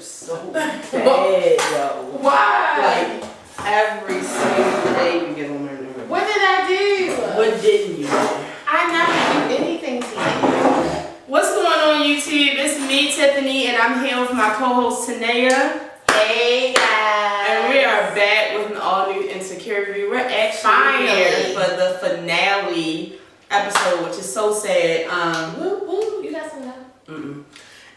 so bad, yo. Why? Like, every single day you get on my nerves. What did I do? What didn't you do? I never do anything to you. What's going on, YouTube? It's me, Tiffany, and I'm here with my co-host, Tanea. Hey, guys. And we are back with an all-new Insecurity. We're actually here for the finale episode, which is so sad. Woo, woo. You got some love?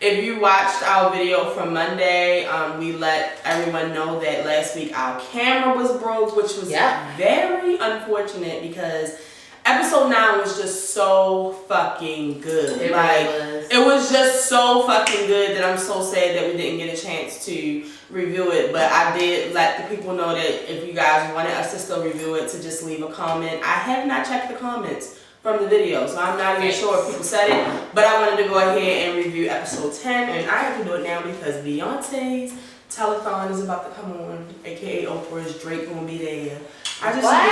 If you watched our video from Monday, we let everyone know that last week our camera was broke, which was very unfortunate because episode 9 was just so fucking good. It was just so fucking good that I'm so sad that we didn't get a chance to review it. But I did let the people know that if you guys wanted us to still review it, to just leave a comment. I have not checked the comments from the video, so I'm not even sure if people said it, but I wanted to go ahead and review episode 10, and I have to do it now because Beyonce's telethon is about to come on, aka Oprah's Drake gonna be there. Daddy gonna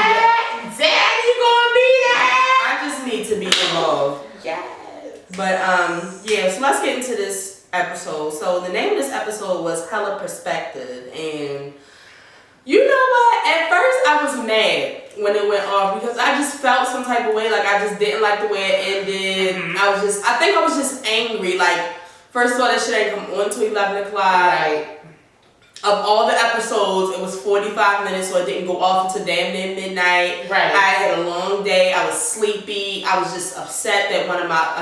be there? I just need to be involved. Yes. But yeah, so let's get into this episode. So the name of this episode was Hella Perspective, and you know what? At first I was mad when it went off because I just felt some type of way. Like I just didn't like the way it ended. I think I was just angry. Like, first of all, that shit ain't come on till 11 o'clock. Right. Of all the episodes, it was 45 minutes, so it didn't go off until damn near midnight. Right. I had a long day. I was sleepy. I was just upset that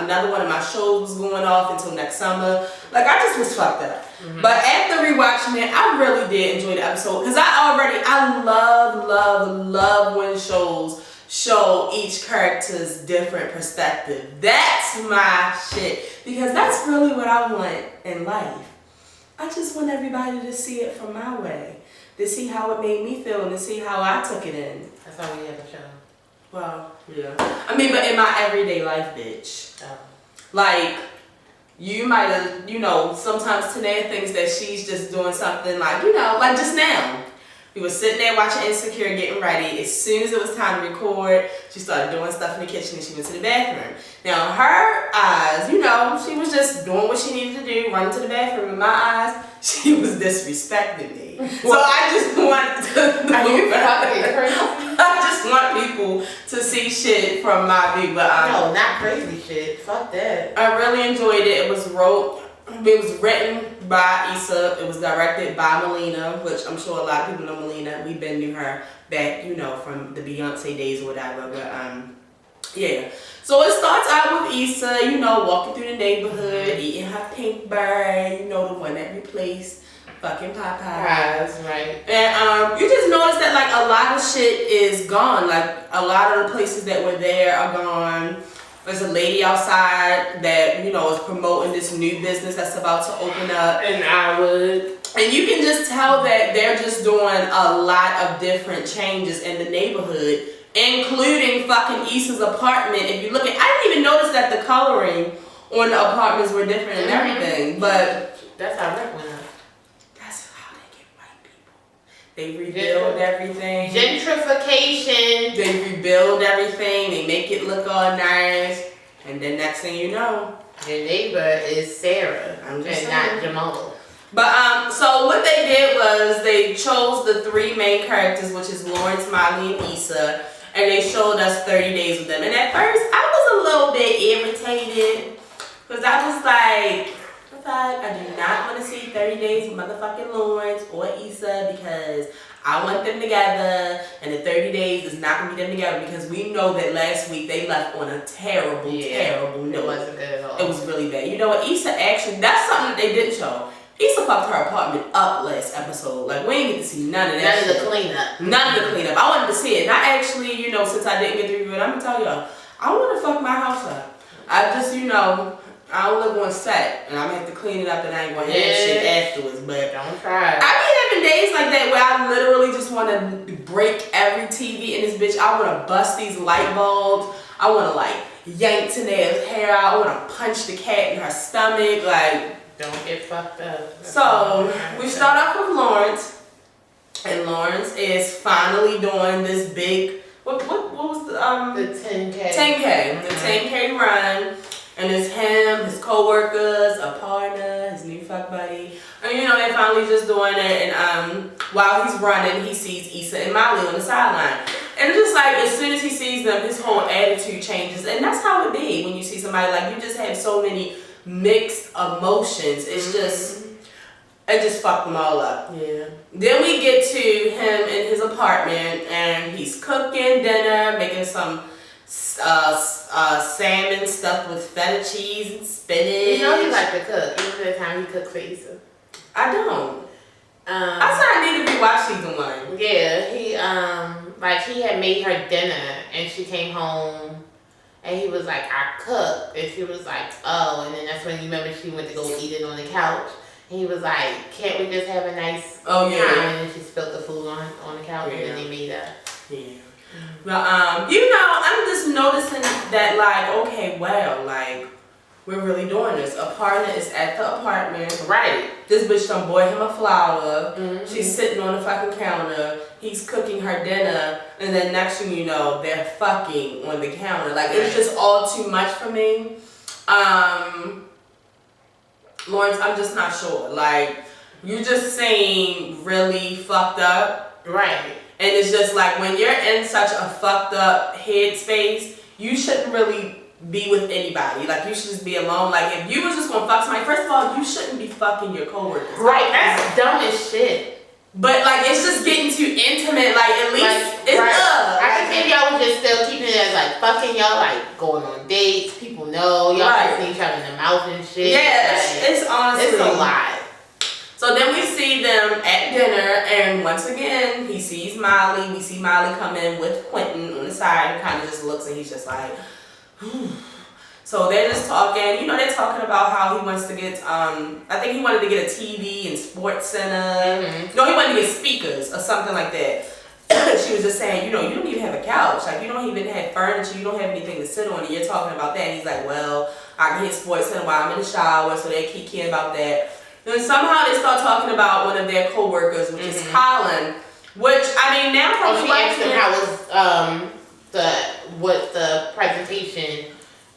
another one of my shows was going off until next summer. Like, I just was fucked up. But after rewatching it, I really did enjoy the episode because I love when shows show each character's different perspective. That's my shit because that's really what I want in life. I just want everybody to see it from my way, to see how it made me feel and to see how I took it in. That's all we have to show. Well, yeah. I mean, but in my everyday life, bitch. Oh. Like, you might have, sometimes Tanea thinks that she's just doing something like, like just now. We were sitting there watching Insecure, getting ready. As soon as it was time to record, she started doing stuff in the kitchen and she went to the bathroom. Now, in her eyes, she was just doing what she needed to do, running to the bathroom. In my eyes, she was disrespecting me. So I just want to I just want people to see shit from my view. But no, not crazy shit. Fuck that. I really enjoyed it. It was written by Issa. It was directed by Melina, which I'm sure a lot of people know Melina. We've been knew her back, from the Beyonce days or whatever. But yeah. So it starts out with Issa, walking through the neighborhood, eating her pink bird, the one that replaced fucking Popeyes. Right. And you just notice that like a lot of shit is gone. Like a lot of the places that were there are gone. There's a lady outside that, is promoting this new business that's about to open up. And I would. And you can just tell that they're just doing a lot of different changes in the neighborhood, including fucking Issa's apartment. If you look at, I didn't even notice that the coloring on the apartments were different and everything, but that's how that went up. That's how they get white people. They rebuild everything. Gentrification. They rebuild everything. They make it look all nice. And then next thing you know, your neighbor is Sarah and not Jamal. But so what they did was they chose the 3 main characters, which is Lawrence, Molly, and Issa, and they showed us 30 days with them. And at first, I was a little bit irritated because I was like, I do not want to see 30 days with motherfucking Lawrence or Issa because I want them together, and the 30 days is not going to be them together because we know that last week they left on a terrible note. It wasn't good at all. It was really bad. You know what? Issa actually, that's something that they didn't show. Issa fucked her apartment up last episode. Like, we ain't get to see none of that. None of the cleanup. None of the cleanup. I wanted to see it. And I actually, since I didn't get to review it, I'm going to tell y'all, I want to fuck my house up. I just, I don't live on set, and I'm going to have to clean it up, and I ain't going to have shit afterwards. But don't try. I be having days like that where I literally just want to break every TV in this bitch. I want to bust these light bulbs. I want to, yank Tanea's hair out. I want to punch the cat in her stomach. Like, don't get fucked up. So we start off with Lawrence, and Lawrence is finally doing this big. What was the 10K. 10K, the 10K run, and it's him, his co-workers, a partner, his new fuck buddy, and And they're finally just doing it, and while he's running, he sees Issa and Molly on the sideline. And it's just like, as soon as he sees them, his whole attitude changes. And that's how it be when you see somebody, like, you just have so many mixed emotions. It's just, it just fucked them all up. Yeah. Then we get to him in his apartment, and he's cooking dinner, making some salmon stuffed with feta cheese and spinach. You know he like to cook. Even the time he cooked for Issa. I don't. I said I need to rewatch season 1. Yeah, he had made her dinner, and she came home, and he was like, I cooked, and she was like, oh, and then that's when you remember she went to go eat it on the couch. And he was like, can't we just have a nice time? And then she spilled the food on the couch, and then they made up. Yeah. But I'm just noticing that, like, okay, well, like, we're really doing this. A partner is at the apartment. Right. This bitch done bought him a flower. She's sitting on the fucking counter. He's cooking her dinner. And then next thing you know, they're fucking on the counter. Like, it's just all too much for me. Lawrence, I'm just not sure. Like, you just seem really fucked up. Right. And it's just like, when you're in such a fucked up headspace, you shouldn't really be with anybody. Like, you should just be alone. Like, if you was just gonna fuck somebody, first of all, you shouldn't be fucking your coworkers. Right, that's dumb as shit. But, like, it's just getting too intimate. Like, at least it's I think maybe y'all was just still keeping it as, like, fucking y'all, like, going on dates. People know. Y'all kissing each other in the mouth and shit. Yeah, like, it's honestly. It's a lot. So then we see them at dinner, and once again, he sees Molly. We see Molly come in with Quentin on the side, and kind of just looks, and he's just like, So they're just talking, they're talking about how he wants to get, I think he wanted to get a TV and sports center. No, he wanted to get speakers or something like that. She was just saying, you don't even have a couch. Like, you don't even have furniture. You don't have anything to sit on, and you're talking about that. And he's like, well, I can hit sports center while I'm in the shower, so they keep kidding about that. Then somehow they start talking about one of their co-workers, which is Colin, which, I mean, now probably she asked him how was the presentation.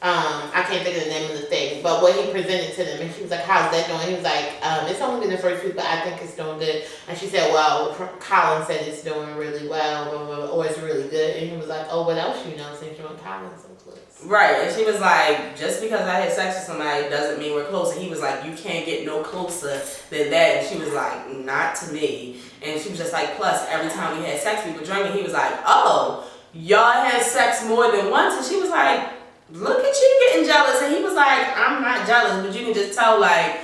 I can't think of the name of the thing, but what he presented to them, and she was like, how's that doing? He was like, it's only been the first week, but I think it's doing good. And she said, well, Colin said it's doing really well, or it's really good. And he was like, oh, what else you know since you're on Colin so close? Right, and she was like, just because I had sex with somebody doesn't mean we're close. And he was like, you can't get no closer than that. And she was like, not to me. And she was just like, plus, every time we had sex, we were drinking. He was like, oh, y'all had sex more than once? And she was like, look at you getting jealous. And he was like, I'm not jealous, but you can just tell, like,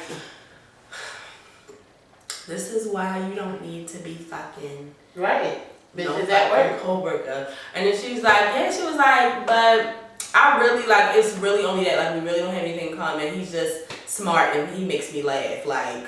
this is why you don't need to be fucking bitches at work. Co-worker. And then she was like, yeah, she was like, but I really, like, it's really only that, like, we really don't have anything in common. He's just smart and he makes me laugh. Like,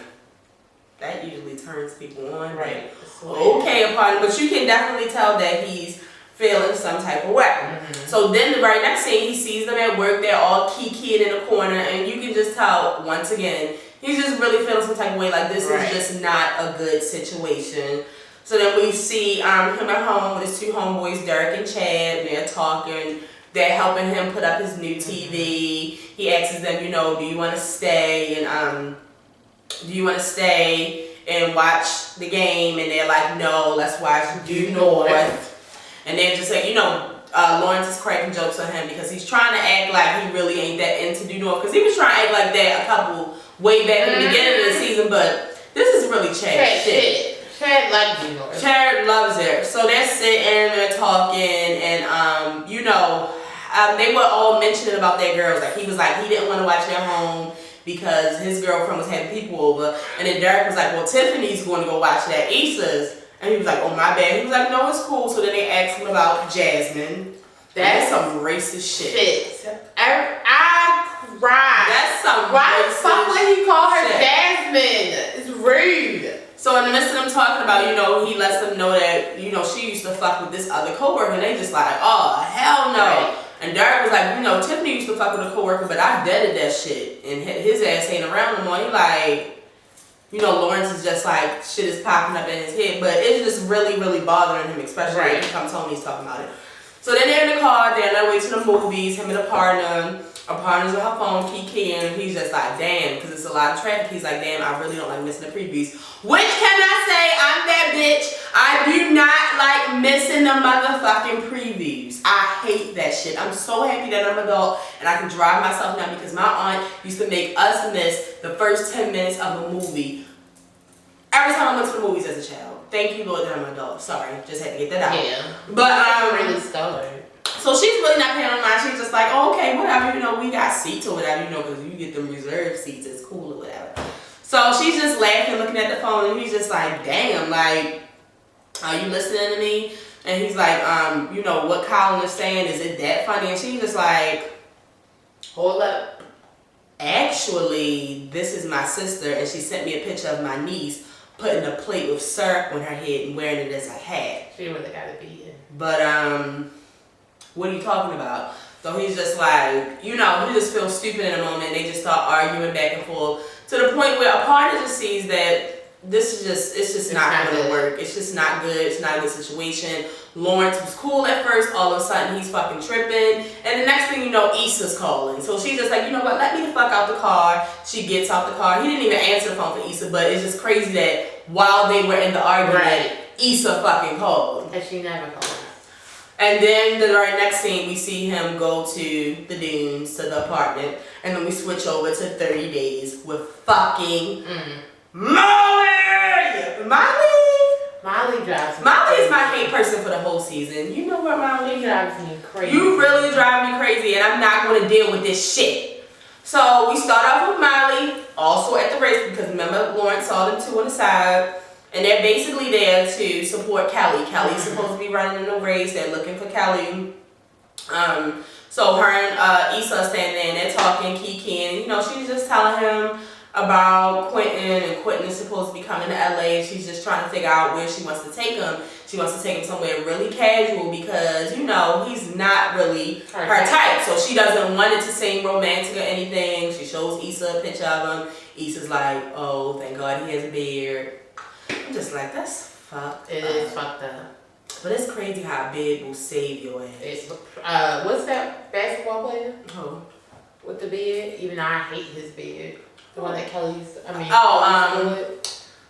that usually turns people on. Right. Okay, upon, but you can definitely tell that he's feeling some type of way. So then the very next scene, he sees them at work. They're all kikiing in the corner, and you can just tell, once again, he's just really feeling some type of way. Like, this is just not a good situation. So then we see him at home with his two homeboys, Derek and Chad. They're talking. They're helping him put up his new TV. He asks them, do you want to stay and watch the game? And they're like, no, let's watch Due North. And they're just like, Lawrence is cracking jokes on him because he's trying to act like he really ain't that into Due North. Because he was trying to act like that a couple way back in the beginning of the season, but this is really Chad shit. Chad loves Due North. Chad loves it. So they're sitting, they're talking, and they were all mentioning about their girls. Like, he was like, he didn't want to watch their home because his girlfriend was having people over. And then Derek was like, well, Tiffany's going to go watch that Issa's. And he was like, oh, my bad. He was like, no, it's cool. So then they asked him about Jasmine. That's some racist shit. I cried. That's some Why racist the fuck would he call her shit. Jasmine? It's rude. So in the midst of them talking about, he lets them know that, she used to fuck with this other coworker. And they just like, oh, hell no. Right. And Derek was like, Tiffany used to fuck with a coworker, but I deaded that shit. And his ass ain't around no more. He like, Lawrence is just like, shit is popping up in his head. But it's just really, really bothering him, especially when he comes home and he's talking about it. So then they're in the car, they're on their way to the movies, him and a partner. Aparna's on her phone, keying, and he's just like, damn, because it's a lot of traffic. He's like, damn, I really don't like missing the previews. Which can I say, I'm that bitch. I do not like missing the motherfucking previews. I hate that shit. I'm so happy that I'm an adult and I can drive myself now because my aunt used to make us miss the first 10 minutes of a movie every time I went to the movies as a child. Thank you, Lord, that I'm an adult. Sorry, just had to get that out. Yeah. But I'm really scared. So she's really not paying on mine. She's just like, oh, okay, whatever, you know, we got seats or whatever, you know, because you get them reserved seats, it's cool or whatever. So she's just laughing, looking at the phone, and he's just like, damn, like, are you listening to me? And he's like, you know, what Colin is saying, is it that funny? And she's just like, hold up. Actually, this is my sister, and she sent me a picture of my niece putting a plate with syrup on her head and wearing it as a hat. She really got it beaten. But, what are you talking about? So he's just like, you know, he just feels stupid in a moment. They just start arguing back and forth to the point where Aparna just sees that this is just, it's just not going to work. It's just not good. It's not a good situation. Lawrence was cool at first. All of a sudden, he's fucking tripping. And the next thing you know, Issa's calling. So she's just like, you know what? Let me the fuck out the car. She gets out the car. He didn't even answer the phone for Issa, but it's just crazy that while they were in the argument, Issa fucking called. And she never called. And then the very next scene, we see him go to the dunes, to the apartment, and then we switch over to 30 Days with fucking Molly! Molly drives me Molly crazy. is my hate person for the whole season. You know what, Molly? She drives me crazy. You really drive me crazy, and I'm not going to deal with this shit. So we start off with Molly, also at the race, because remember, Lawrence saw them two on the side. And they're basically there to support Kelly. Kelly's supposed to be running in the race. They're looking for Kelly. So her and Issa are standing there and they're talking, kikiing. You know, she's just telling him about Quentin, and Quentin is supposed to be coming to LA, and she's just trying to figure out where she wants to take him. She wants to take him somewhere really casual because, you know, he's not really her type. So she doesn't want it to seem romantic or anything. She shows Issa a picture of him. Issa's like, oh, thank God he has a beard. I'm just like, that's fucked It up. is fucked up. But it's crazy how a beard will save your ass. What's that basketball player? Oh. With the beard? Even though I hate his beard. The one that Kelly's,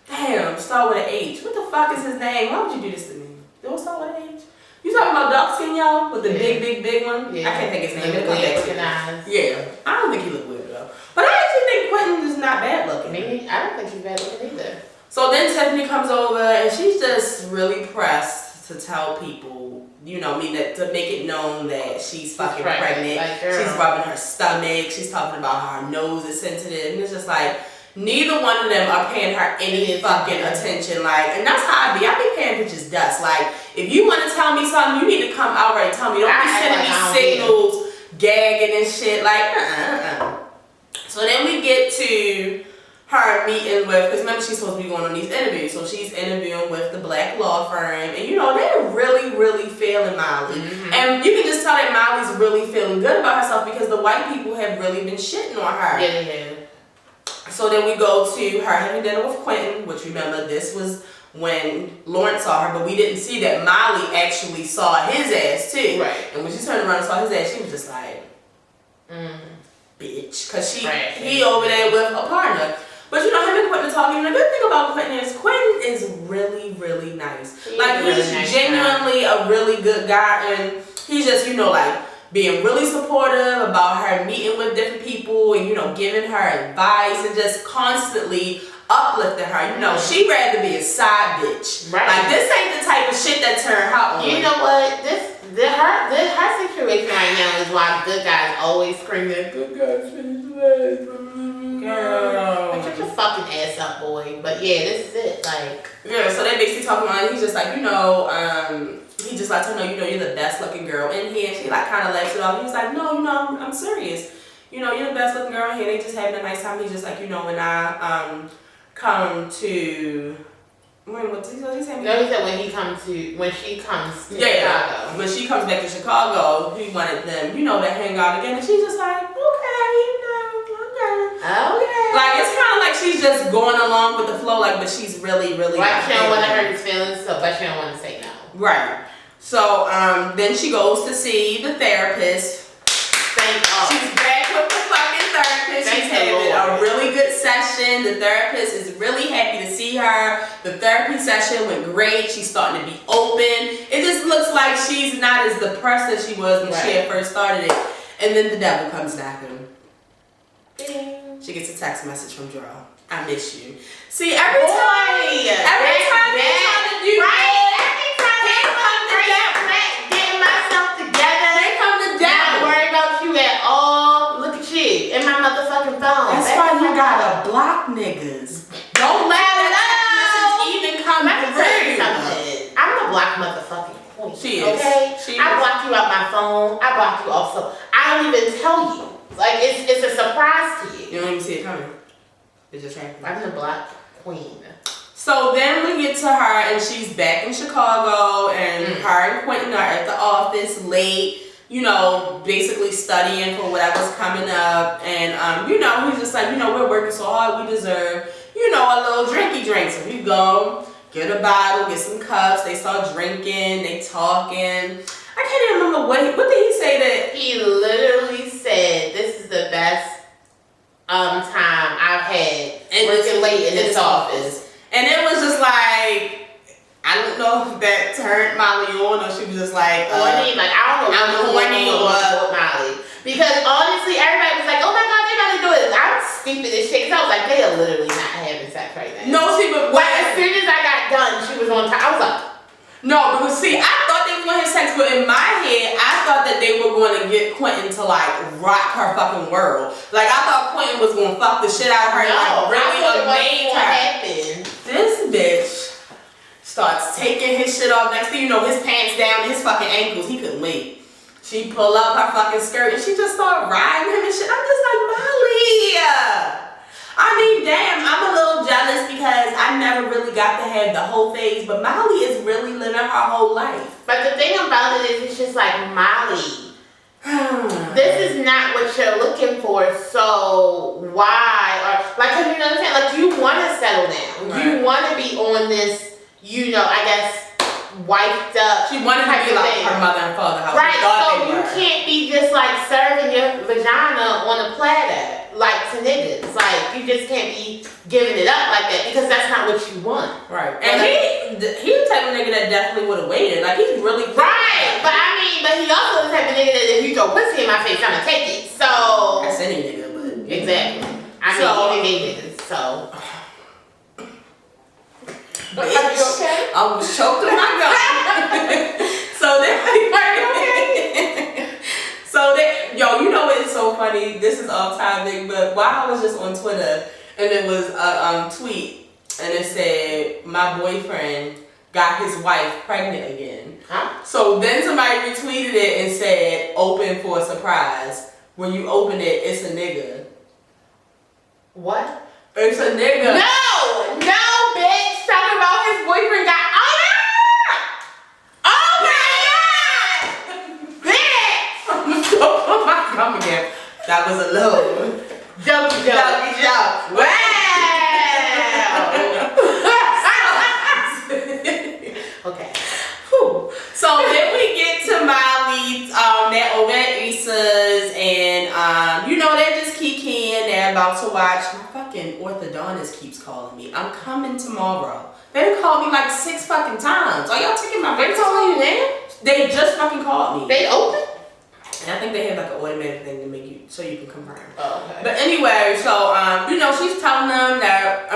damn, start with an H. What the fuck is his name? Why would you do this to me? Don't start with an H. You talking about dark skin, y'all? With the big one? Yeah. I can't think his name. It'll come back to me. Yeah. I don't think he look weird though. But I actually think Quentin is not bad looking. Me? I don't think he's bad looking either. So then Tiffany comes over and she's just really pressed to tell people, you know, to make it known that she's fucking pregnant. Like, she's rubbing her stomach. She's talking about how her nose is sensitive. And it's just like, neither one of them are paying her any fucking attention. Like, and that's how I be paying bitches dust. Like, if you want to tell me something, you need to come outright tell me. Don't be sending me signals, gagging and shit. Like, So then we get to her meeting with, because remember she's supposed to be going on these interviews, so she's interviewing with the black law firm, and you know, they're really feeling Molly. And you can just tell that Molly's really feeling good about herself because the white people have really been shitting on her. Yeah, they have. So then we go to her having dinner with Quentin, which remember, this was when Lawrence saw her, but we didn't see that Molly actually saw his ass too. Right. And when she turned around and saw his ass, she was just like, bitch. Because he over there with Aparna. But you know, him and Quentin talking, and the good thing about Quentin is really nice. He's genuinely a really good guy, and he's just, you know, like, being really supportive about her meeting with different people and, you know, giving her advice and just constantly uplifting her. You know, she'd rather be a side bitch. Right. Like, this ain't the type of shit that turn her on. You know what? Her situation right now is why good guys always screaming, good guys finish last. Girl. Shut your fucking ass up, boy. But yeah, this is it. Like, yeah, so they basically talking about it. He's just like, you know, he just like, you know, you're the best looking girl in here. And she like kind of laughs it off. He was like, no, you know, I'm serious. You know, you're the best looking girl in here. They just having a nice time. He's just like, you know, when I come to, what did he say? No, he said when she comes to Chicago. When she comes back to Chicago, he wanted them, you know, to hang out again. And she's just like, okay, you know, okay. Like, it's kind of like she's just going along with the flow, like, but she's really Right, she don't want to hurt his feelings, but she don't want to say no. Right. So, then she goes to see the therapist. Thank God. She's back with having a really good session. The therapist is really happy to see her. The therapy session went great. She's starting to be open. It just looks like she's not as depressed as she was when she had first started it. And then the devil comes knocking. She gets a text message from Drew. I miss you. See, every time you're trying to do getting myself together. Here come the devil. Not worry about you at all. Look at you in my motherfucking phone. That's why you gotta block niggas. Don't let that text message even come through. I'm a block motherfucking queen. She is. Okay? I block you out my phone. I block you also. I don't even tell you. Like, it's a surprise to you. You don't even see it coming. It just happened. I'm the black queen. So then we get to her and she's back in Chicago and her and Quentin are at the office late, you know, basically studying for whatever's coming up. And, you know, he's just like, you know, we're working so hard, we deserve, you know, a little drinky drink. So we go, get a bottle, get some cups, they start drinking, they talking. I can't even remember what did he say that? He literally said, this is the best time I've had working late in this office. And it was just like, I don't know if that turned Molly on or she was just like, I don't know what with Molly. Because honestly, everybody was like, oh my God, they gotta do it. I'm stupid as shit. Cause I was like, they are literally not having sex right now. No, see, but like as soon as I got done, she was on time. I was like, no, because see, I thought they were going to have sex, but in my head, I thought that they were going to get Quentin to like rock her fucking world. Like I thought Quentin was going to fuck the shit out of her, like really amaze her. This bitch starts taking his shit off. Next thing you know, his pants down to his fucking ankles. He couldn't wait. She pull up her fucking skirt and she just started riding him and shit. I'm just like, Molly. I mean, damn, I'm a little jealous because I never really got to have the whole phase, but Molly is really living her whole life. But the thing about it is, it's just like, Molly, this is not what you're looking for, so why? Or, like, cause you know what I'm saying? Like, you want to settle down. Right. You want to be on this, you know, I guess, wiped up. She wanted to be like her mother and father. How right, so you can't be just like serving your vagina on a platter, like to niggas. Like, you just can't be giving it up like that because that's not what you want. Right. And he's the type of nigga that definitely would have waited. Like, he's really right. But I mean, but he also the type of nigga that if you throw pussy in my face, I'ma take it. So that's any nigga, but exactly. I mean, even gay niggas. So. Bitch, are you okay? I was choked on my gun. Yo, you know it's so funny. This is off topic, but while I was just on Twitter, and it was a tweet, and it said my boyfriend got his wife pregnant again. Huh? So then somebody retweeted it and said, "Open for a surprise." When you open it, it's a nigga. What? It's a nigga. No, bitch. Talking about his boyfriend got. Oh my God, again. That was a low. Jokey joke. Wow. Okay. Whew. So then we get to Miley, they're over at Issa's, and you know, they're just kikiing. They're about to watch. My fucking orthodontist keeps calling me. I'm coming tomorrow. They called me like 6 fucking times. Are y'all taking my break? They calling you now? They just fucking called me. They open? And I think they have like an automatic thing to make you, so you can confirm. Oh, okay. But anyway, so, you know, she's telling them that,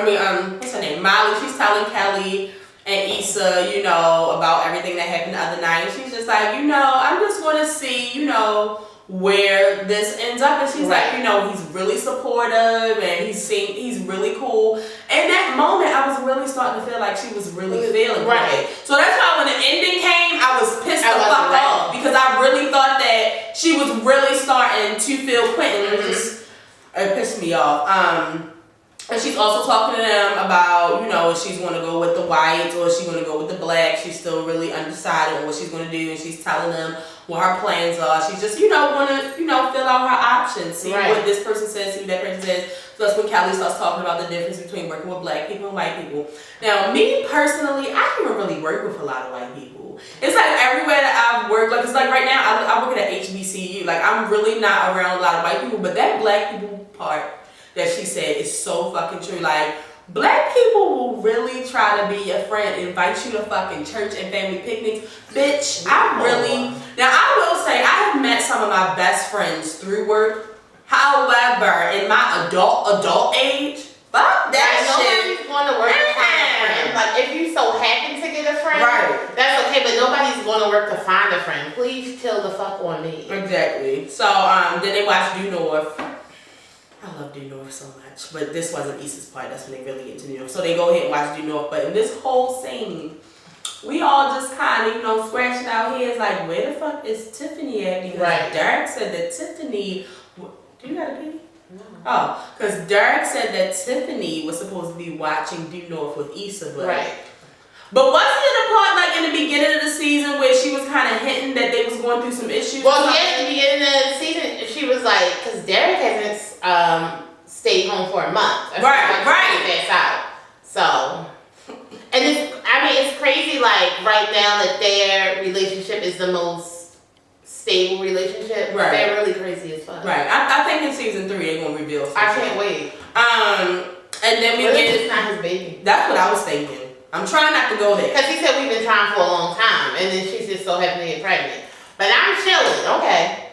what's her name? Molly, she's telling Kelly and Issa, you know, about everything that happened the other night. And she's just like, you know, I'm just going to see, you know, where this ends up. And she's like, you know, he's really supportive and he's really cool. And that moment, I was really starting to feel like she was really feeling it. So that's why when the ending came, I was pissed the fuck off because I really thought that she was really starting to feel Quentin. It pissed me off. And she's also talking to them about, you know, if she's going to go with the whites or if she's going to go with the black. She's still really undecided on what she's going to do. And she's telling them what her plans are. She's just, you know, want to, you know, fill out her options. See what this person says, see what that person says. So that's when Kelly starts talking about the difference between working with black people and white people. Now, me personally, I haven't really worked with a lot of white people. It's like everywhere that I've worked, like, it's like right now, I work at HBCU. Like, I'm really not around a lot of white people, but that black people part that she said is so fucking true. Like, black people will really try to be your friend, invite you to fucking church and family picnics. Bitch, now I will say, I have met some of my best friends through work. However, in my adult age, fuck that shit. Nobody's going to work to find a friend. Like, if you so happen to get a friend, that's okay, but nobody's going to work to find a friend. Please chill the fuck on me. Exactly. So, then they watched Due North. I love Due North so much, but this wasn't Issa's part. That's when they really get into New York. So they go ahead and watch Due North. But in this whole scene, we all just kind of, scratching our heads like, where the fuck is Tiffany at? Because Derek said that Tiffany... Do you got a pee? No. Oh, because Derek said that Tiffany was supposed to be watching Due North with Issa, but... But wasn't it a part, like, in the beginning of the season where she was kind of hinting that they was going through some issues? Well, yeah, in the beginning of the season, she was like, because Derek hasn't stayed home for a month. That's out. So, and it's crazy, like, right now that their relationship is the most stable relationship. Right. They're really crazy as fuck. Right. I think in season 3 they're going to reveal something. I can't wait. And then we get... It's not his baby. That's what I was thinking. I'm trying not to go there. Because he said we've been trying for a long time, and then she's just so happy to get pregnant. But I'm chilling, okay.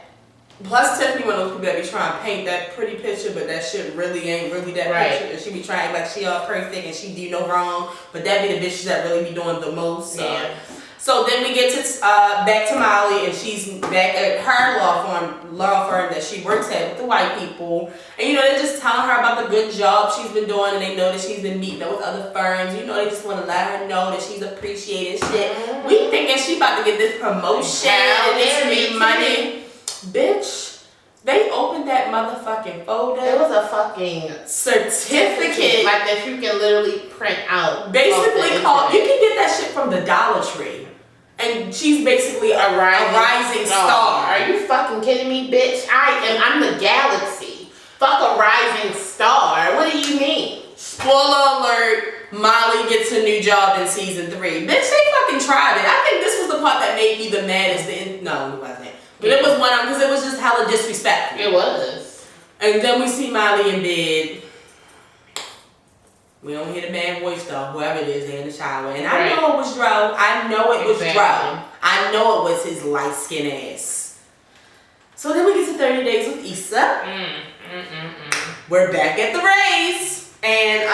Plus, Tiffany one of those people that be trying to paint that pretty picture, but that shit really ain't really that picture. And she be trying like she all perfect and she do no wrong, but that be the bitches that really be doing the most. So. Yeah. So then we get to back to Molly, and she's back at her law firm that she works at with the white people. And they're just telling her about the good job she's been doing, and they know that she's been meeting up with other firms. They just want to let her know that she's appreciated shit. Mm-hmm. We thinking she about to get this promotion and this new money. Bitch, they opened that motherfucking folder. It was a fucking certificate like that you can literally print out. Basically called, you can get that shit from the Dollar Tree. And she's basically a rising star. Are you fucking kidding me, bitch? I'm the galaxy. Fuck a rising star. What do you mean? Spoiler alert, Molly gets a new job in season 3. Bitch, they fucking tried it. I think this was the part that made me the maddest. No, it wasn't. But it was one of them because it was just hella disrespectful. It was. And then we see Molly in bed. We don't hear the man voice though, whoever it is, in the shower. And I know it was Dro. I know it was Dro. I know it was his light skin ass. So then we get to 30 Days with Issa. We're back at the race. And,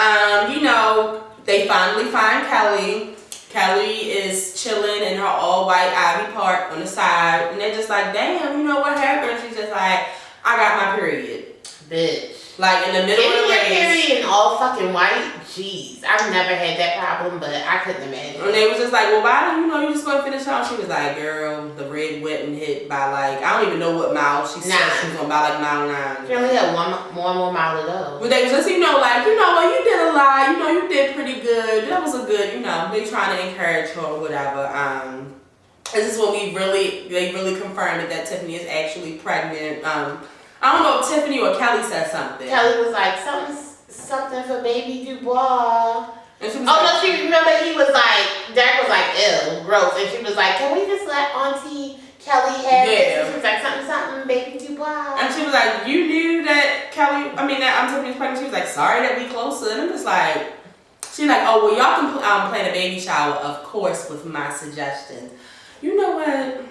they finally find Kelly. Kelly is chilling in her all-white Ivy Park on the side. And they're just like, damn, what happened? She's just like, I got my period. Bitch. Like in the middle of the race. Period in all fucking white? Jeez. I've never had that problem, but I couldn't imagine. And they was just like, well, why do you just gonna finish off? She was like, girl, the red went and hit by like, I don't even know what mile she said she was gonna buy like mile 9. She only had one more mile to go. But they was just, you did a lot, you did pretty good. That was a good, they trying to encourage her or whatever. This is when they really confirmed that Tiffany is actually pregnant. I don't know if Tiffany or Kelly said something. Kelly was like, something for baby Dubois. And she was she remember he was like, Derek was like, ew, gross. And she was like, can we just let Auntie Kelly have it? She was like, something, baby Dubois. And she was like, you knew that Tiffany's pregnant. She was like, sorry that we closer. And I'm just like, she's like, oh, well, y'all can plan a baby shower, of course, with my suggestions. You know what?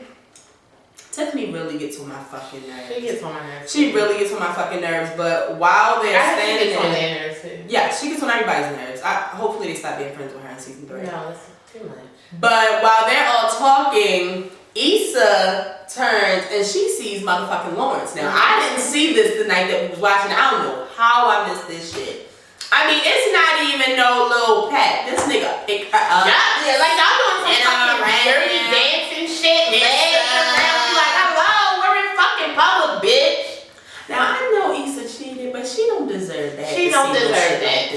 Tiffany really gets on my fucking nerves. She gets on my nerves. She really gets on my fucking nerves. But while they're standing there, she gets on their nerves too. Yeah, she gets on everybody's nerves. Hopefully they stop being friends with her in season 3. No, it's too much. But while they're all talking, Issa turns and she sees motherfucking Lawrence. Now, I didn't see this the night that we was watching. I don't know how I missed this shit. It's not even no little pat. This nigga picked her up. Yeah, like y'all doing some fucking dirty dancing shit. Legs around. Like, hello, we're in fucking public, bitch. Now I know Issa cheated, but she don't deserve that. She don't deserve that.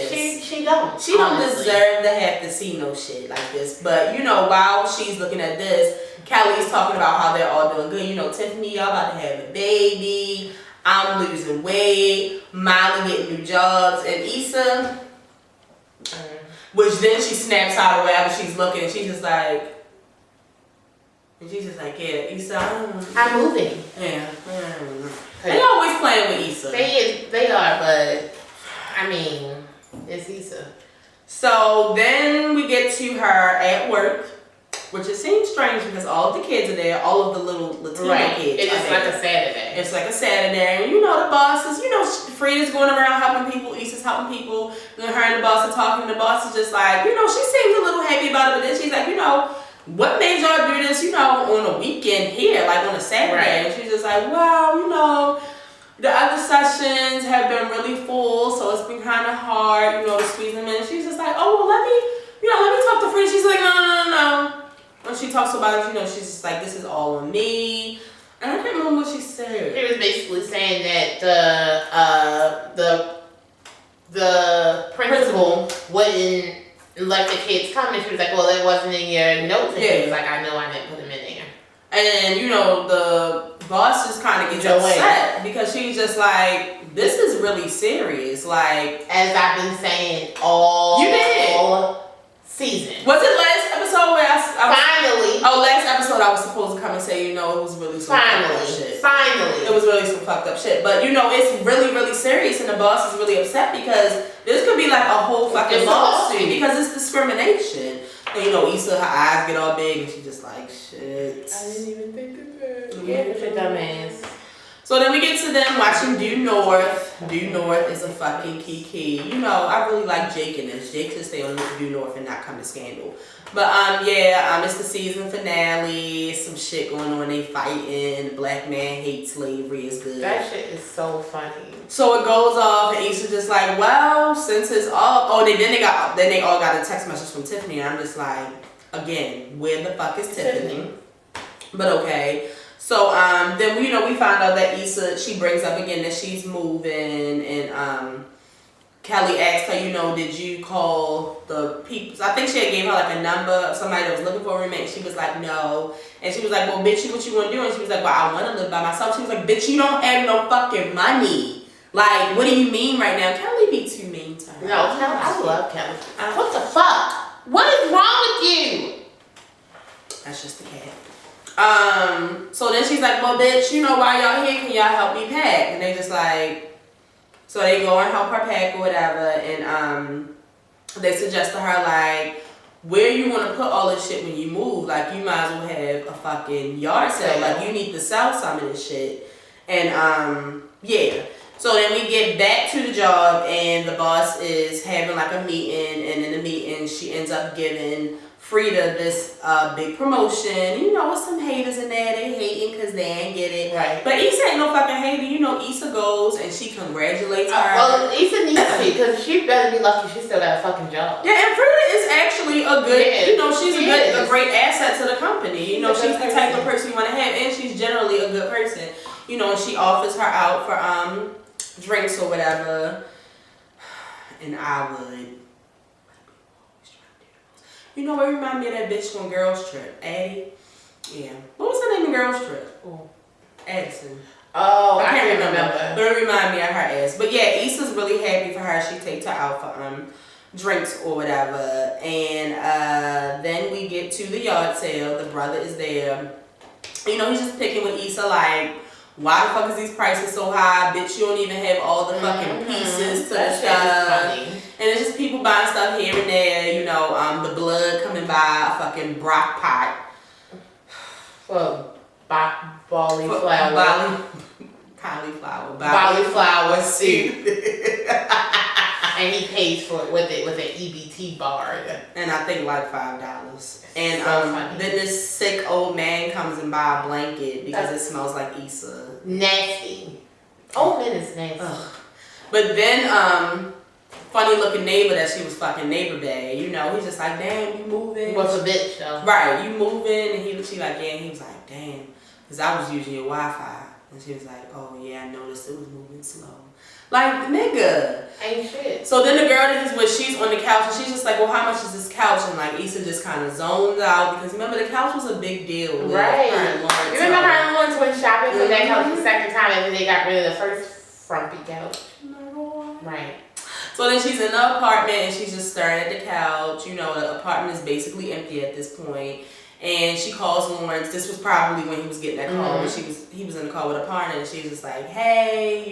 She don't. She don't deserve to have to see no shit like this. But while she's looking at this, Kelly's talking about how they're all doing good. Tiffany, y'all about to have a baby. I'm losing weight. Molly getting new jobs, and Issa, which then she snaps out of wherever she's looking. And she's just like, yeah, Issa, I'm moving. Yeah. They always playing with Issa. They are, but I mean, it's Issa. So then we get to her at work, which it seems strange because all of the kids are there, all of the little Latino kids. It's like a Saturday. It's like a Saturday, and the boss is, Frida's going around helping people, Issa's helping people, and her and the boss are talking, and the boss is just like, she seems a little happy about it, but then she's like, what made y'all do this, on a weekend here, like on a Saturday? Right. And she's just like, well, the other sessions have been really full, so it's been kind of hard, to squeeze them in. And she's just like, oh, well, let me talk to Frida. She's like, no. When she talks about it, she's just like, this is all on me. And I can't remember what she said. She was basically saying that the principal wouldn't let the kids come, and she was like, well, it wasn't in your notes. And she was like, I know I didn't put them in there. And the boss just kind of gets upset because she's just like, this is really serious. Like, as I've been saying all season. Was it last episode where I finally? Last episode I was supposed to come and say, it was really some fucked up shit. Finally. It was really some fucked up shit. But it's really, really serious, and the boss is really upset because this could be like a whole fucking lawsuit because it's discrimination. And Issa, her eyes get all big, and she's just like, shit. I didn't even think of that. Yeah, but your dumbass. So then we get to them watching Due North. Due North is a fucking key. I really like Jake in this. Jake should stay on Due North and not come to Scandal. But it's the season finale. Some shit going on. They fighting. The black man hates slavery. Is good. That shit is so funny. So it goes off, and Issa's just like, well, since it's off. Oh, then they all got a text message from Tiffany, and I'm just like, again, where the fuck is Tiffany? But okay. So then we find out that Issa, she brings up again that she's moving, and Kelly asked her, did you call the people? I think she had gave her like a number of somebody that was looking for a roommate. She was like, no. And she was like, well, bitch, what you want to do? And she was like, well, I want to live by myself. She was like, bitch, you don't have no fucking money. Like, what do you mean right now? Kelly be too mean to her. No, Kelly, I love Kelly. What the fuck? What is wrong with you? That's just the cat. So then she's like, well, bitch, while y'all here, can y'all help me pack? And they just like, so they go and help her pack or whatever, and they suggest to her, like, where you want to put all this shit when you move? Like, you might as well have a fucking yard sale. Like, you need to sell some of this shit. And, yeah. So then we get back to the job, and the boss is having, like, a meeting, and in the meeting, she ends up giving Frida this big promotion. With some haters in there, they hating because they ain't get it. Right. But Issa ain't no fucking hater. Issa goes and she congratulates her. Well, Issa needs to because she better be lucky she still got a fucking job. Yeah, and Frida is actually a good, she's a great asset to the company. She's the type of person you want to have, and she's generally a good person. And she offers her out for drinks or whatever, and I would. It reminded me of that bitch from Girls Trip. Addie? Yeah. What was her name in Girls Trip? Oh. Addison. Oh, I can't remember. But it reminded me of her ass. But yeah, Issa's really happy for her. She takes her out for drinks or whatever. And then we get to the yard sale. The brother is there. He's just picking with Issa like, why the fuck is these prices so high? Bitch, you don't even have all the fucking pieces to the stuff. And it's just people buying stuff here and there, the blood coming by a fucking brock pot. Well, cauliflower. Cauliflower soup. And he pays for it with an EBT bar. And I think like $5. And then this sick old man comes and buy a blanket because it smells like Issa. Nasty. Old man is nasty. Ugh. But then funny looking neighbor that she was fucking neighbor bad, he's just like, damn, you moving? What's a bitch though? Right, you moving? And she like, yeah, and he was like, damn, because I was using your Wi-Fi. And she was like, oh yeah, I noticed it was moving slow. Like, nigga. Ain't shit. So then the girl that he's with, she's on the couch, and she's just like, well, how much is this couch? And like, Issa just kind of zones out, because remember, the couch was a big deal. Right. You remember her and Lawrence went shopping for that couch the second time after they got rid of the first frumpy couch? Right. So then she's in the apartment, and she's just staring at the couch. The apartment is basically empty at this point. And she calls Lawrence. This was probably when he was getting that call, when he was in the call with a partner, and she was just like, hey,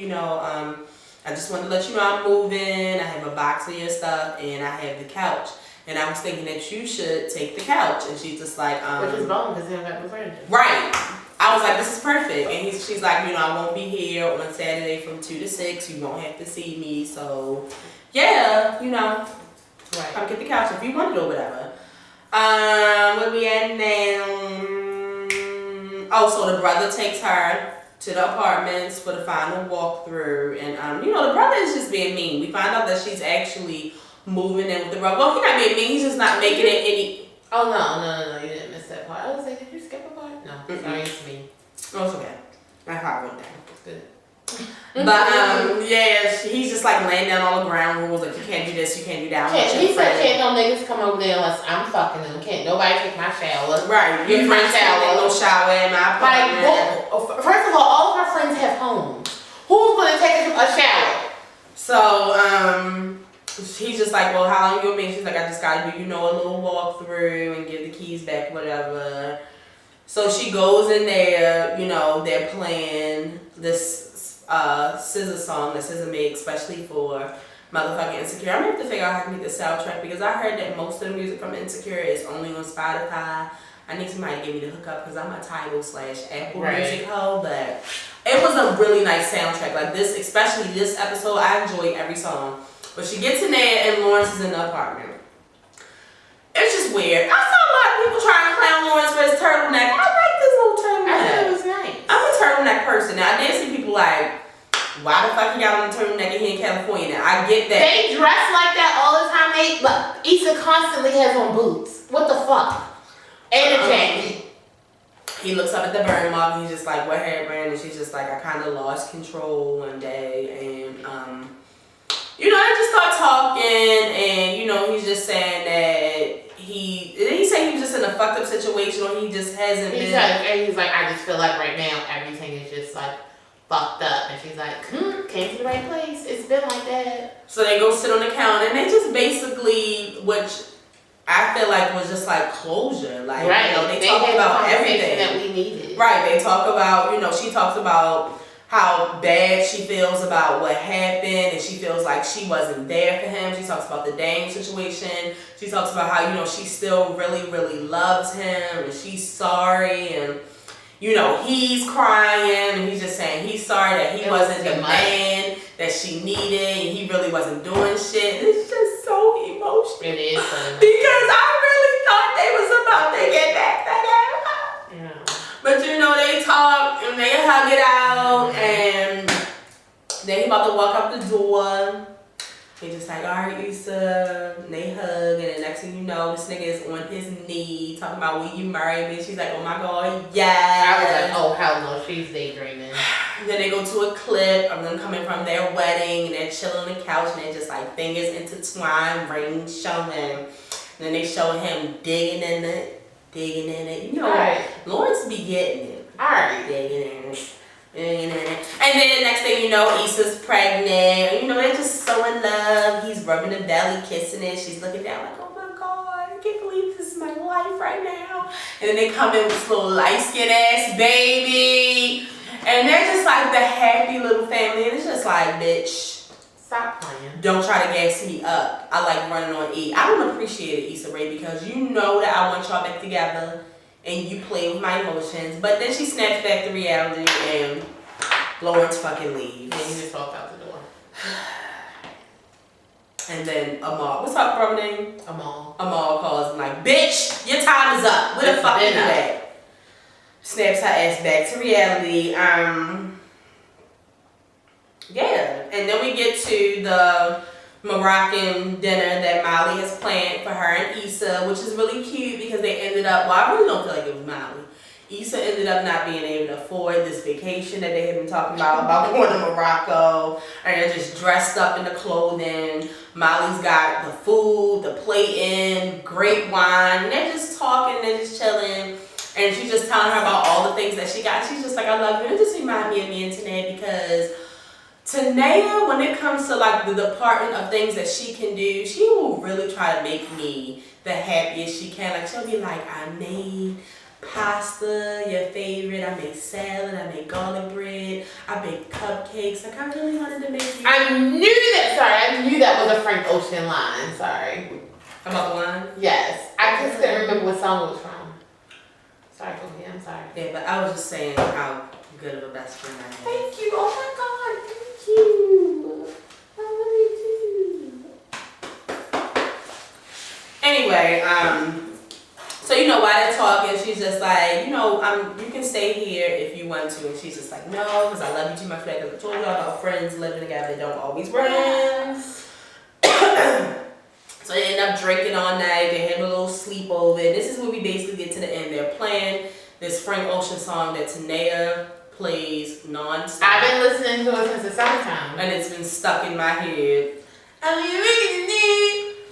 I just wanted to let you know I'm moving. I have a box of your stuff and I have the couch. And I was thinking that you should take the couch. And she's just like, which is wrong because they don't got the furniture. Right. I was like, this is perfect. And she's like, you know, I won't be here on Saturday from 2 to 6. You won't have to see me. So, yeah, you know, come get the couch if you want it or whatever. Where we at now? Oh, so the brother takes her to the apartments for the final walkthrough. And, you know, the brother is just being mean. We find out that she's actually moving in with the brother. Well, he's not being mean. He's just not making it any... Oh, no. You didn't miss that part. I was like, did you skip a part? No. Sorry, it's me. Oh, it's okay. I caught it down. It's good. But, yeah, he's just like laying down all the ground rules. Like, you can't do this, you can't do that. He said, can't no niggas come over there unless I'm fucking them. Can't nobody take my shower. Right. Your friends have no shower in my apartment. Like, first of all of our friends have homes. Who's going to take a shower? So, he's just like, well, how long you gonna be? She's like, I just gotta do, you know, a little walkthrough and give the keys back, whatever. So she goes in there, you know, they're playing this SZA song that SZA made especially for motherfucking Insecure. I'm gonna have to figure out how to get the soundtrack because I heard that most of the music from Insecure is only on Spotify. I need somebody to give me the hookup because I'm a Tidal/Apple Music hoe, but it was a really nice soundtrack. Like this, especially this episode, I enjoyed every song. But she gets in there and Lawrence is in the apartment. It's just weird. I saw a lot of people trying to clown Lawrence for his turtleneck. I like this little turtleneck. I thought it was nice. I'm a turtleneck person. Now, I did see people like, why the fuck you got on a turtleneck and he in California now? I get that. They dress like that all the time. But Issa constantly has on boots. What the fuck? And a jacket. He looks up at the burn mark and he's just like, what happened? And she's just like, I kind of lost control one day. And, you know, I just start talking and, you know, he's just saying that did he say he was just in a fucked up situation or he just hasn't been? And he's like, I just feel like right now everything is just like fucked up. And she's like, came to the right place. It's been like that. So they go sit on the counter and they just basically, which I feel like was just like closure. Like, you know, they talk about everything that we needed. Right. They talk about, you know, she talks about how bad she feels about what happened and she feels like she wasn't there for him. She talks about the Dame situation. She talks about how, you know, she still really, really loves him and she's sorry and, you know, he's crying and he's just saying he's sorry that he wasn't the man that she needed and he really wasn't doing shit. It's just so emotional. It is funny. Because I really thought they was about to get back together. But you know, they talk and they hug it out and then he about to walk out the door. He just like, all right, Issa. And they hug and the next thing you know, this nigga is on his knee talking about, will you marry me? She's like, oh my God, yeah. I was like, oh hell no, she's daydreaming. Then they go to a clip of them coming from their wedding and they're chilling on the couch and they're just like fingers intertwined, rings showing. And then they show him digging in it. You know, Lawrence be getting it. Alright. Digging in it. And then next thing you know, Issa's pregnant. You know, they're just so in love. He's rubbing the belly, kissing it. She's looking down like, oh my God, I can't believe this is my life right now. And then they come in with this little light-skinned ass baby. And they're just like the happy little family. And it's just like, bitch. Stop playing. Don't try to gas me up. I like running on E. I don't appreciate it, Issa Rae, because you know that I want y'all back together and you play with my emotions. But then she snaps back to reality and Lawrence fucking leaves. And he just walked out the door. And then Amal, what's up, bro name? Amal calls him like, bitch, your time is up. Where the fuck are you at? Snaps her ass back to reality. Yeah, and then we get to the Moroccan dinner that Molly has planned for her and Issa, which is really cute because they ended up, well, I really don't feel like it was Molly. Issa ended up not being able to afford this vacation that they had been talking about going to Morocco, and they're just dressed up in the clothing. Molly's got the food, the plate-in, great wine, and they're just talking, they're just chilling. And she's just telling her about all the things that she got. She's just like, I love you. It just reminded me of the internet because Tanea, when it comes to like the department of things that she can do, she will really try to make me the happiest she can. Like she'll be like, I made pasta, your favorite. I make salad. I make garlic bread. I bake cupcakes. Like, I really wanted to make you. I knew that was a Frank Ocean line. Sorry. About the line? Yes. I just couldn't remember what song it was from. Sorry, Kobe. I'm sorry. Yeah, but I was just saying how good of a best friend I have. Thank you. Oh my God. Thank you. I love you too. Anyway, so while they're talking, she's just like, you can stay here if you want to, and she's just like, no, because I love you too much. Like I told y'all about friends living together, they don't always run. So they end up drinking all night. They have a little sleepover. This is where we basically get to the end. They're playing this Frank Ocean song that Tanea plays non-stop. I've been listening to it since the summertime, and it's been stuck in my head.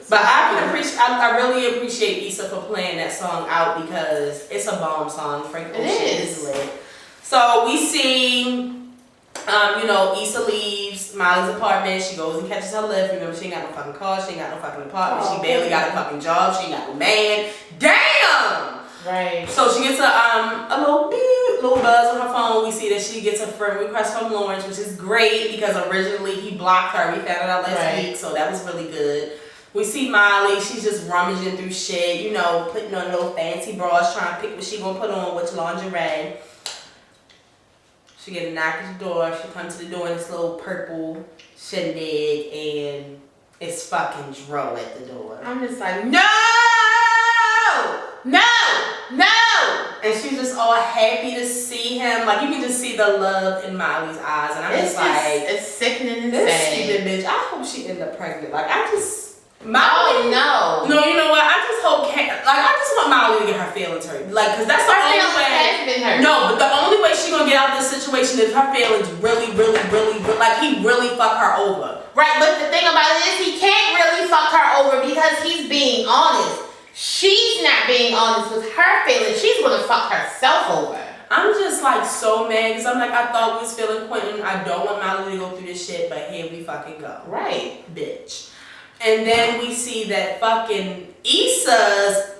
But I really appreciate Issa for playing that song out because it's a bomb song. Frank Ocean is lit. So we see, Issa leaves Molly's apartment. She goes and catches her lift. Remember, she ain't got no fucking car. She ain't got no fucking apartment. She barely got a fucking job. She ain't got no man. Damn! Right. So she gets a little beep, little buzz on her phone. We see that she gets a friend request from Lawrence, which is great because originally he blocked her. We found it out last week, so that was really good. We see Molly, she's just rummaging through shit, putting on little fancy bras, trying to pick what she gonna put on, which lingerie. She get a knock at the door, she comes to the door in this little purple shindig, and it's fucking Dro at the door. I'm just like, no! And she's just all happy to see him. Like, you can just see the love in Molly's eyes, and I'm just like, it's sickening and this sad. stupid bitch, I hope she end up pregnant. Like, Molly, no. No, you know what? I just want Molly to get her feelings hurt. Like, because that's the only way. Has been hurt. No, but the only way she's gonna get out of this situation is her feelings really, like, he really fuck her over. Right, but the thing about it is he can't really fuck her over because he's being honest. She's not being honest with her feelings. She's gonna fuck herself over. I'm just like so mad because I'm like, I thought we was feeling Quentin. I don't want Molly to go through this shit, but here we fucking go. Right. Bitch. And then we see that fucking Issa's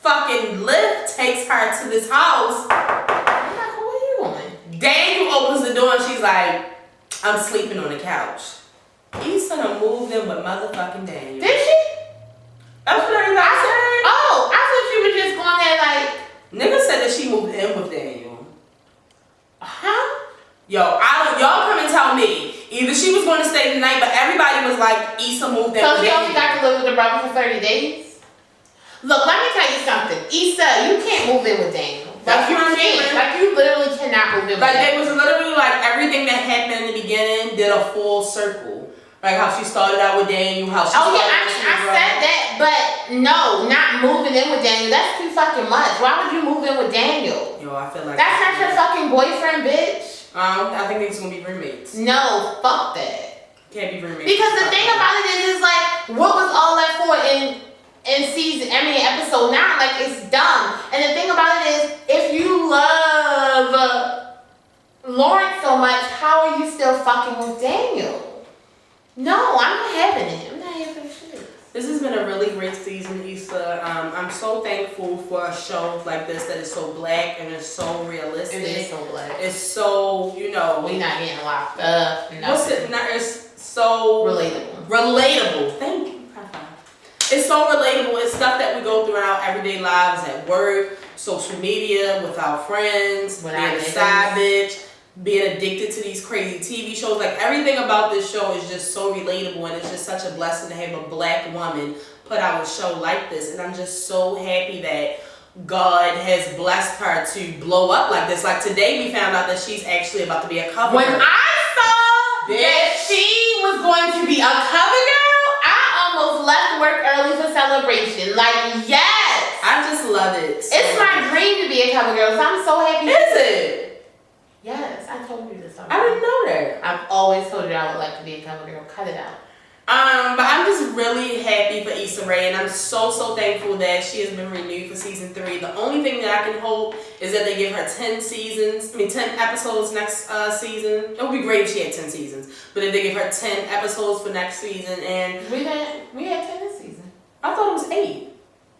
fucking lift takes her to this house. I'm like, who are you going? Daniel opens the door and she's like, I'm sleeping on the couch. Issa done moved in with motherfucking Daniel. Did she? That's what everybody said. Oh, I thought she was just going there like. Nigga said that she moved in with Daniel. Huh? Y'all come and tell me. Either she was going to stay the night, but everybody was like, Issa moved in so with Daniel. she only got to live with the brother for 30 days? Look, let me tell you something. Issa, you can't move in with Daniel. Like, you can't. Like, you literally cannot move in with Daniel. Like, it was literally like everything that happened in the beginning did a full circle. Like how she started out with Daniel, how she I said that, but no, not moving in with Daniel. That's too fucking much. Why would you move in with Daniel? Yo, I feel like that's not your fucking boyfriend, bitch. I think they're just gonna be roommates. No, fuck that. Can't be roommates. Because the thing about it is like, what was all that for in episode 9? Like, it's dumb. And the thing about it is, if you love Lawrence so much, how are you still fucking with Daniel? No, I'm not having it. I'm not here for the shit. This has been a really great season, Issa. I'm so thankful for a show like this that is so black and it's so realistic. It is so black. It's so, we not getting locked up. It's so relatable. Thank you. It's so relatable. It's stuff that we go through in our everyday lives at work, social media, with our friends, being a side bitch, being addicted to these crazy TV shows. Like, everything about this show is just so relatable, and it's just such a blessing to have a black woman put out a show like this. And I'm just so happy that God has blessed her to blow up like this. Like, today we found out that she's actually about to be a cover girl. When I saw that she was going to be a cover girl, I almost left work early for celebration. Like, yes! I just love it. It's my dream to be a cover girl, so I'm so happy. Is it? Yes, I told you this already. I didn't know that. I've always told you I would like to be a cover girl. Cut it out. But I'm just really happy for Issa Rae, and I'm so thankful that she has been renewed for season 3. The only thing that I can hope is that they give her 10 episodes next season. It would be great if she had 10 seasons, but if they give her 10 episodes for next season, and we had 10 this season. I thought it was 8.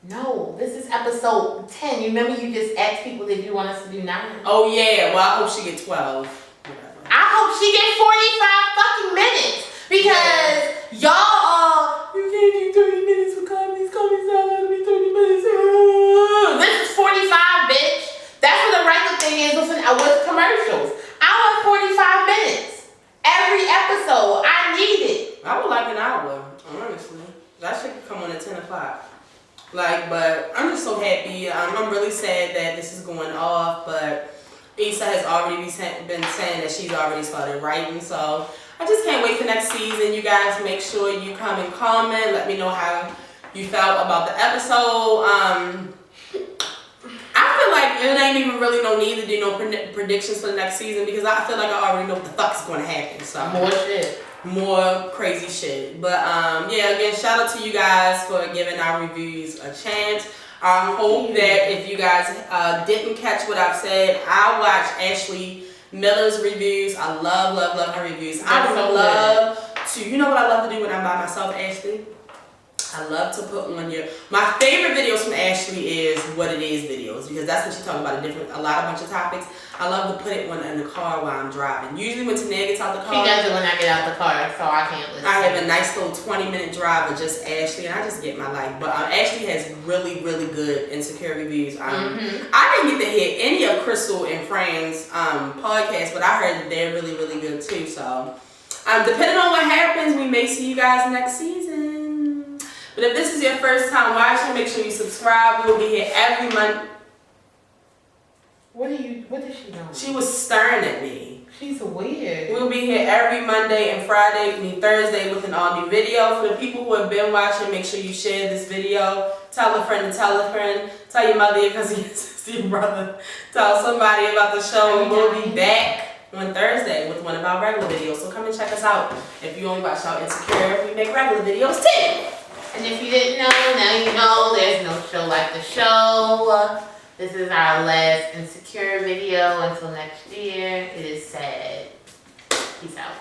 No, this is episode 10. You remember you just asked people if you want us to do 9? Oh yeah, well I hope she get 12. Whatever. I hope she get 45 fucking minutes because y'all you can't do 30 minutes with comedies. Comedies not allowed to be 30 minutes. this is 45, bitch. That's what the regular thing is with commercials. I want 45 minutes. Every episode. I need it. I would like an hour, honestly. That shit could come on at 10 o'clock. But I'm just so happy. I'm really sad that this is going off, but Issa has already been saying that she's already started writing, so I just can't wait for next season. You guys make sure you come and comment. Let me know how you felt about the episode. I feel like it ain't even really no need to do no predictions for the next season because I feel like I already know what the fuck's going to happen. So more shit. More crazy shit. But yeah, again, shout out to you guys for giving our reviews a chance. I hope that if you guys didn't catch what I've said, I watched Ashley Miller's reviews. I love her reviews. I would love to, you know what I love to do when I'm by myself, Ashley? I love to put on my favorite videos from Ashley is what it is videos because that's what she talks about a bunch of topics. I love to put it in the car while I'm driving. Usually when Tanae gets out the car. She does it when I get out the car, so I can't listen. I have a nice little 20-minute drive with just Ashley and I just get my life. But Ashley has really good Insecure reviews. I didn't get to hear any of Crystal and Fran's podcasts, but I heard that they're really good too. So depending on what happens, we may see you guys next season. But if this is your first time watching, make sure you subscribe. We'll be here every month. What did she know? She was staring at me. She's weird. We'll be here every Monday and Thursday with an all new video. For the people who have been watching, make sure you share this video. Tell a friend to tell a friend. Tell your mother, your cousin, your sister, your brother. Tell somebody about the show. We'll be back on Thursday with one of our regular videos. So come and check us out. If you only watch out Insecure, we make regular videos too. And if you didn't know, now you know there's no show like the show. This is our last Insecure video until next year. It is sad. Peace out.